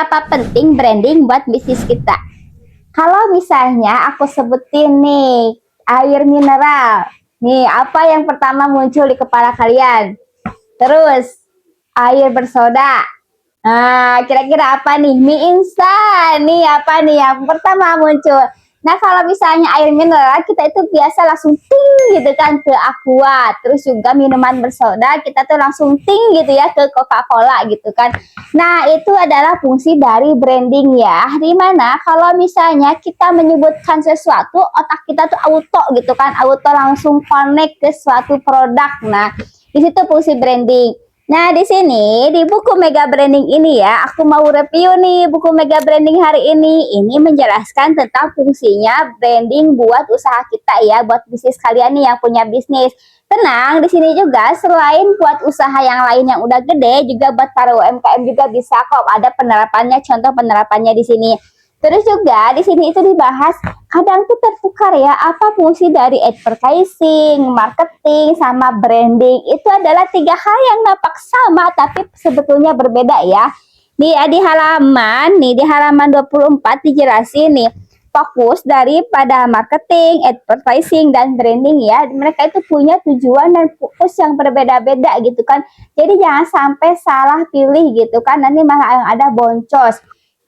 Seberapa penting branding buat bisnis kita? Kalau misalnya aku sebutin nih, air mineral. Nih, apa yang pertama muncul di kepala kalian? Terus, air bersoda. Nah, kira-kira apa nih? Mie instan. Nih, apa nih yang pertama muncul? Nah, kalau misalnya air mineral, kita itu biasa langsung ting gitu kan ke Aqua. Terus juga minuman bersoda, kita tuh langsung ting gitu ya ke Coca-Cola gitu kan. Nah, itu adalah fungsi dari branding ya. Dimana kalau misalnya kita menyebutkan sesuatu, otak kita tuh auto gitu kan. Auto langsung connect ke suatu produk. Nah, di situ fungsi branding. Nah, di sini di buku Mega Branding ini ya, aku mau review nih buku Mega Branding hari ini. Ini menjelaskan tentang fungsinya branding buat usaha kita ya, buat bisnis kalian nih yang punya bisnis. Tenang, di sini juga selain buat usaha yang lain yang udah gede, juga buat para UMKM juga bisa kok ada penerapannya, contoh penerapannya di sini. Terus juga di sini itu dibahas kadang tuh tertukar ya, apa fungsi dari advertising, marketing, sama branding. Itu adalah tiga hal yang nampak sama tapi sebetulnya berbeda ya. Di halaman 24 dijelasin nih fokus daripada marketing, advertising, dan branding ya. Mereka itu punya tujuan dan fokus yang berbeda-beda gitu kan. Jadi jangan sampai salah pilih gitu kan, nanti malah yang ada boncos.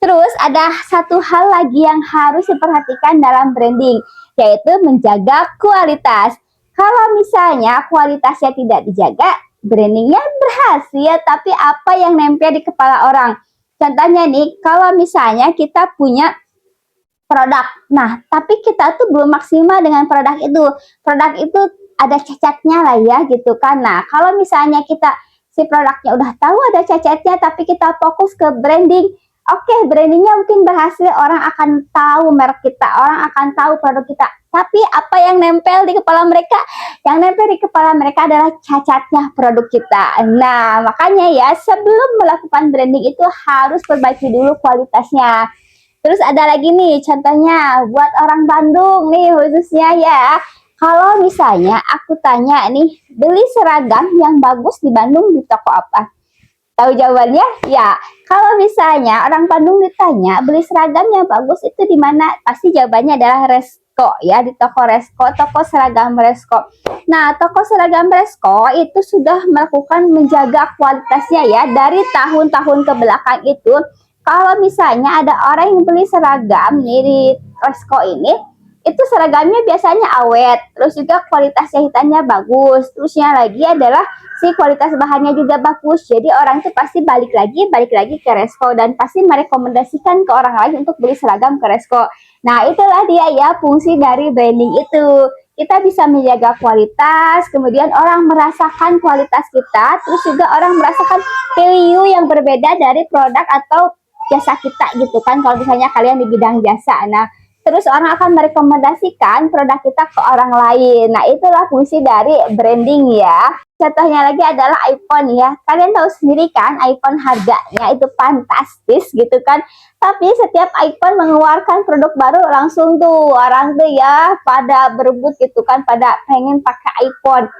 Terus ada satu hal lagi yang harus diperhatikan dalam branding, yaitu menjaga kualitas. Kalau misalnya kualitasnya tidak dijaga, brandingnya berhasil, tapi apa yang nempel di kepala orang? Contohnya nih, kalau misalnya kita punya produk, nah tapi kita tuh belum maksimal dengan produk itu. Produk itu ada cacatnya lah ya gitu kan. Nah, kalau misalnya kita si produknya udah tahu ada cacatnya, tapi kita fokus ke branding, oke, brandingnya mungkin berhasil, orang akan tahu merek kita, orang akan tahu produk kita. Tapi apa yang nempel di kepala mereka? Yang nempel di kepala mereka adalah cacatnya produk kita. Nah, makanya ya sebelum melakukan branding itu harus perbaiki dulu kualitasnya. Terus ada lagi nih contohnya buat orang Bandung nih khususnya ya. Kalau misalnya aku tanya nih, beli seragam yang bagus di Bandung di toko apa? Tahu jawabannya? Ya, kalau misalnya orang Bandung ditanya beli seragam yang bagus itu di mana? Pasti jawabannya adalah Resko ya, di toko Resko, toko seragam Resko. Nah, toko seragam Resko itu sudah melakukan menjaga kualitasnya ya dari tahun-tahun ke belakang itu. Kalau misalnya ada orang yang beli seragam nih di Resko ini, itu seragamnya biasanya awet, terus juga kualitas jahitannya bagus, terusnya lagi adalah si kualitas bahannya juga bagus, jadi orang itu pasti balik lagi ke Resko dan pasti merekomendasikan ke orang lain untuk beli seragam ke Resko. Nah, itulah dia ya fungsi dari branding itu. Kita bisa menjaga kualitas, kemudian orang merasakan kualitas kita, terus juga orang merasakan value yang berbeda dari produk atau jasa kita gitu kan, kalau misalnya kalian di bidang jasa. Nah, terus orang akan merekomendasikan produk kita ke orang lain. Nah, itulah fungsi dari branding ya. Contohnya lagi adalah iPhone ya. Kalian tahu sendiri kan, iPhone harganya itu fantastis gitu kan. Tapi setiap iPhone mengeluarkan produk baru, langsung tuh orang tuh ya pada berebut gitu kan, pada pengen pakai iPhone.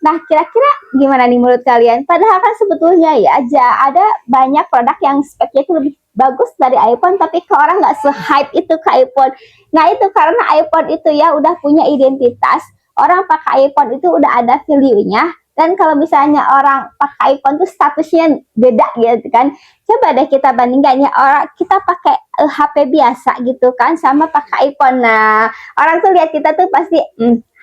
Nah, kira-kira gimana nih menurut kalian? Padahal kan sebetulnya ya ada banyak produk yang speknya itu lebih bagus dari iPhone, tapi ke orang nggak se-hype itu ke iPhone. Nah, itu karena iPhone itu ya udah punya identitas, orang pakai iPhone itu udah ada value-nya, dan kalau misalnya orang pakai iPhone tuh statusnya beda gitu kan. Coba deh kita bandingkan ya, orang kita pakai HP biasa gitu kan sama pakai iPhone. Nah, orang tuh lihat kita tuh pasti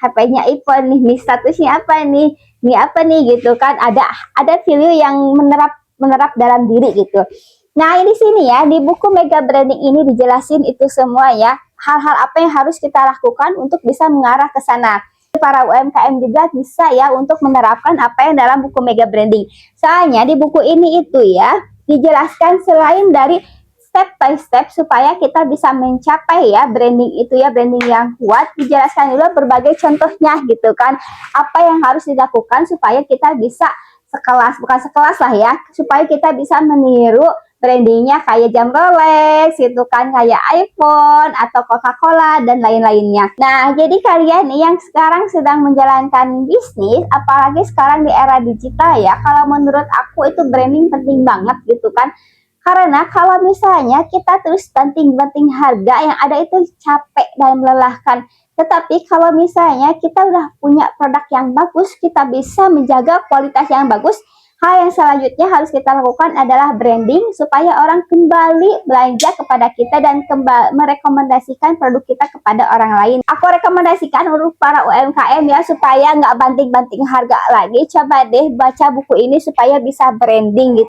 HP-nya iPhone nih statusnya apa nih? Nih apa nih gitu kan? Ada value yang menerap dalam diri gitu. Nah, di sini ya, di buku Mega Branding ini dijelasin itu semua ya, hal-hal apa yang harus kita lakukan untuk bisa mengarah ke sana. Para UMKM juga bisa ya untuk menerapkan apa yang dalam buku Mega Branding. Soalnya di buku ini itu ya, dijelaskan selain dari step by step supaya kita bisa mencapai ya branding itu ya, branding yang kuat, dijelaskan juga berbagai contohnya gitu kan, apa yang harus dilakukan supaya kita bisa sekelas, bukan sekelas lah ya, supaya kita bisa meniru brandingnya kayak jam Rolex gitu kan, kayak iPhone atau Coca-Cola dan lain-lainnya. Nah, jadi kalian nih yang sekarang sedang menjalankan bisnis, apalagi sekarang di era digital ya, kalau menurut aku itu branding penting banget gitu kan. Karena kalau misalnya kita terus banting-banting harga, yang ada itu capek dan melelahkan. Tetapi kalau misalnya kita udah punya produk yang bagus, kita bisa menjaga kualitas yang bagus. Hal yang selanjutnya harus kita lakukan adalah branding supaya orang kembali belanja kepada kita dan kembali merekomendasikan produk kita kepada orang lain. Aku rekomendasikan untuk para UMKM ya, supaya nggak banting-banting harga lagi. Coba deh baca buku ini supaya bisa branding gitu.